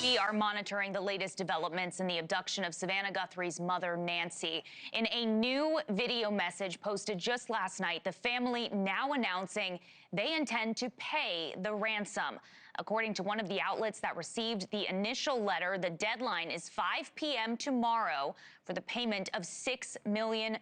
We are monitoring the latest developments in the abduction of Savannah Guthrie's mother, Nancy. In a new video message posted just last night, the family now announcing they intend to pay the ransom. According to one of the outlets that received the initial letter, the deadline is 5 p.m. tomorrow for the payment of $6 million.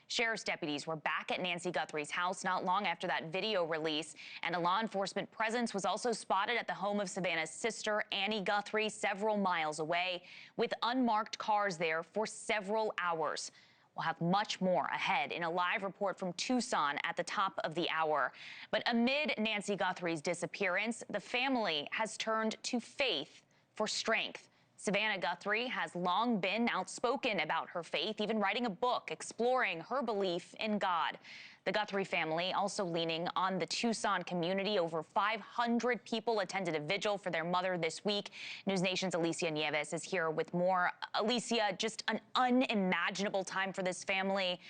Sheriff's deputies were back at Nancy Guthrie's house not long after that video release, and a law enforcement presence was also spotted at the home of Savannah's sister, Annie Guthrie, several miles away, with unmarked cars there for several hours. We'll have much more ahead in a live report from Tucson at the top of the hour. But amid Nancy Guthrie's disappearance, the family has turned to faith for strength. Savannah Guthrie has long been outspoken about her faith, even writing a book exploring her belief in God. The Guthrie family also leaning on the Tucson community. Over 500 people attended a vigil for their mother this week. NewsNation's Alicia Nieves is here with more. Alicia, just an unimaginable time for this family.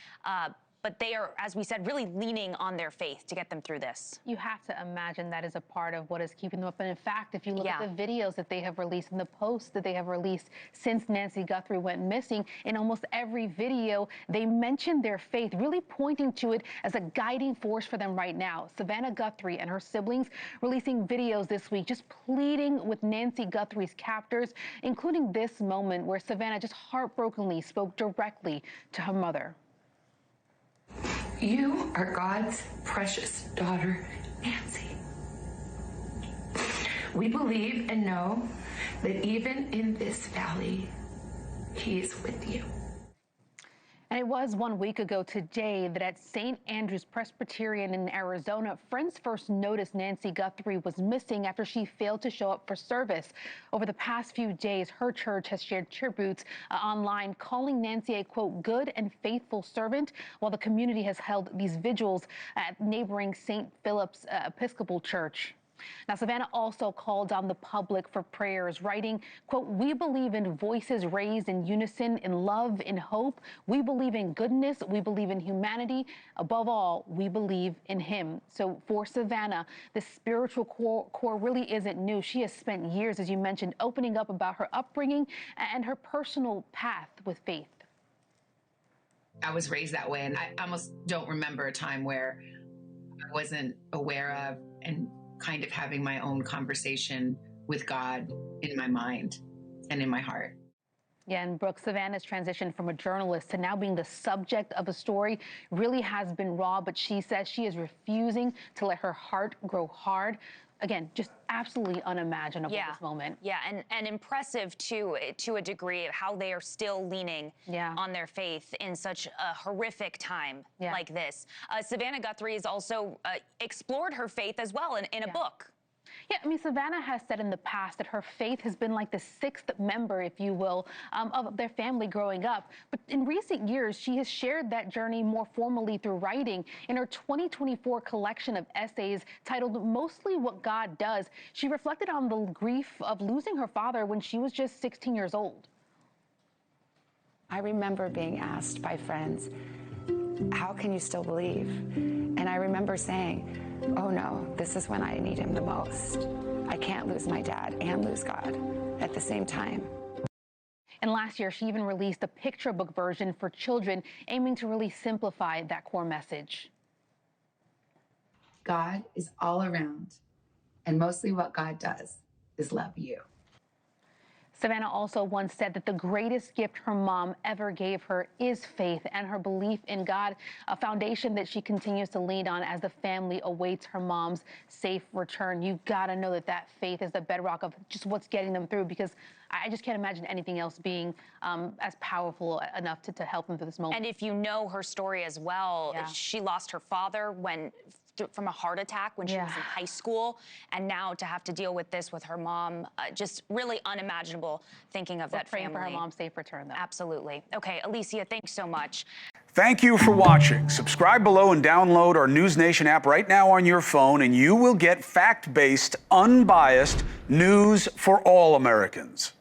But they are, as we said, really leaning on their faith to get them through this. You have to imagine that is a part of what is keeping them up. And in fact, if you look at the videos that they have released and the posts that they have released since Nancy Guthrie went missing, in almost every video, they mention their faith, really pointing to it as a guiding force for them right now. Savannah Guthrie and her siblings releasing videos this week, just pleading with Nancy Guthrie's captors, including this moment where Savannah just heartbrokenly spoke directly to her mother. You are God's precious daughter, Nancy. We believe and know that even in this valley, He is with you. And it was 1 week ago today that at St. Andrew's Presbyterian in Arizona, friends first noticed Nancy Guthrie was missing after she failed to show up for service. Over the past few days, her church has shared tributes online, calling Nancy a, quote, good and faithful servant, while the community has held these vigils at neighboring St. Philip's Episcopal Church. Now, Savannah also called on the public for prayers, writing, quote, we believe in voices raised in unison, in love, in hope. We believe in goodness. We believe in humanity. Above all, we believe in Him. So for Savannah, the spiritual core really isn't new. She has spent years, as you mentioned, opening up about her upbringing and her personal path with faith. I was raised that way, and I almost don't remember a time where I wasn't aware of and kind of having my own conversation with God in my mind and in my heart. Yeah, and Brooke, Savannah's transition from a journalist to now being the subject of a story really has been raw, but she says she is refusing to let her heart grow hard. Again, just absolutely unimaginable, this moment. Yeah, and impressive, too, to a degree, of how they are still leaning on their faith in such a horrific time like this. Savannah Guthrie has also explored her faith as well in a book. Yeah, I mean, Savannah has said in the past that her faith has been like the sixth member, if you will, of their family growing up. But in recent years, she has shared that journey more formally through writing. In her 2024 collection of essays titled Mostly What God Does, she reflected on the grief of losing her father when she was just 16 years old. I remember being asked by friends, how can you still believe? And I remember saying, oh no, this is when I need Him the most. I can't lose my dad and lose God at the same time. And last year, she even released a picture book version for children, aiming to really simplify that core message. God is all around, and mostly what God does is love you. Savannah also once said that the greatest gift her mom ever gave her is faith and her belief in God, a foundation that she continues to lean on as the family awaits her mom's safe return. You got to know that that faith is the bedrock of just what's getting them through, because I just can't imagine anything else being as powerful enough to help them through this moment. And if you know her story as well, she lost her father from a heart attack when she was in high school, and now to have to deal with this with her mom, just really unimaginable thinking of that family. Praying for her mom's safe return, though. Absolutely. Okay, Alicia, thanks so much. Thank you for watching. Subscribe below and download our NewsNation app right now on your phone, and you will get fact-based, unbiased news for all Americans.